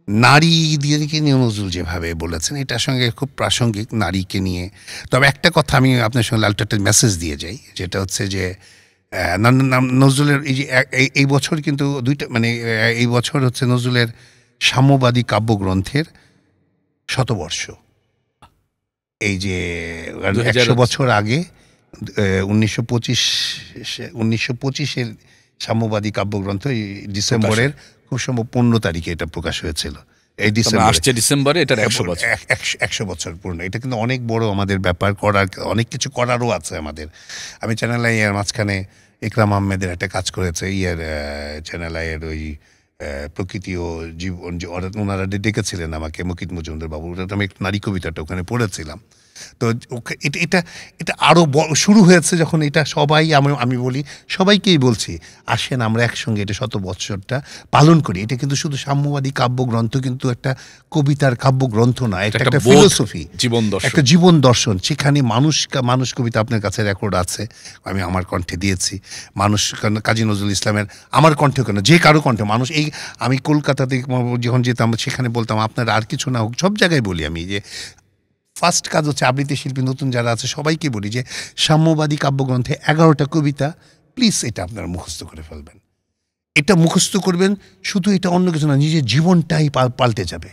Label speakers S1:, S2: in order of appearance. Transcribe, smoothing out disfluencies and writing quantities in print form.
S1: নারীদেরকে নিয়ে নজরুল যেভাবে বলেছেন এটার সঙ্গে খুব প্রাসঙ্গিক, নারীকে নিয়ে। তবে একটা কথা আমি আপনার সঙ্গে লালটু একটা মেসেজ দিয়ে যাই, যেটা হচ্ছে যে নজরুলের এই যে এই বছর কিন্তু দুইটা মানে এই বছর হচ্ছে নজরুলের সাম্যবাদী কাব্যগ্রন্থের শতবর্ষ। এই যে ১০০ বছর আগে ১৯২৫-এর সাম্যবাদী কাব্যগ্রন্থ ডিসেম্বরের খুব সম্ভব ১৫ তারিখে এটা প্রকাশ হয়েছিল। এই
S2: ডিসেম্বরে এটার
S1: ১০০ বছর পূর্ণ। এটা কিন্তু অনেক বড় আমাদের ব্যাপার, করার অনেক কিছু করারও আছে আমাদের। আমি চ্যানেল আইয়ের মাঝখানে ইকরাম আহমেদের একটা কাজ করেছে, চ্যানেল আইয়ের ওই প্রকৃতি ও জীবন, ওনারা ডেকেছিলেন আমাকে, মুকিত মজুমদার বাবু, ওটা আমি একটা নারী কবিতাটা ওখানে পড়েছিলাম। তো এটা এটা আরও শুরু হয়েছে যখন এটা সবাই, আমি বলি সবাইকেই বলছি, আসেন আমরা একসঙ্গে এটা ১০০ বৎসরটা পালন করি। এটা কিন্তু শুধু সাম্যবাদী কাব্যগ্রন্থ কিন্তু একটা কবিতার কাব্যগ্রন্থ না, এটা একটা ফিলোসফি, একটা জীবন দর্শন। সেখানে মানুষ কবিতা আপনার কাছে রেকর্ড আছে, আমি আমার কণ্ঠে দিয়েছি। মানুষ কাজী নজরুল ইসলামের, আমার কণ্ঠে কেন, যে কারো কণ্ঠে মানুষ। এই আমি কলকাতাতে যখন যেতাম সেখানে বলতাম আপনার আর কিছু না হোক, সব জায়গায় বলি আমি যে ফার্স্ট কাজ হচ্ছে আবৃত্তি শিল্পী নতুন যারা আছে সবাইকে বলি যে সাম্যবাদী কাব্যগ্রন্থে ১১টা কবিতা প্লিজ এটা আপনারা মুখস্থ করে ফেলবেন। এটা মুখস্থ করবেন, শুধু এটা অন্য কিছু না, নিজের জীবনটাই পাল্টে যাবে।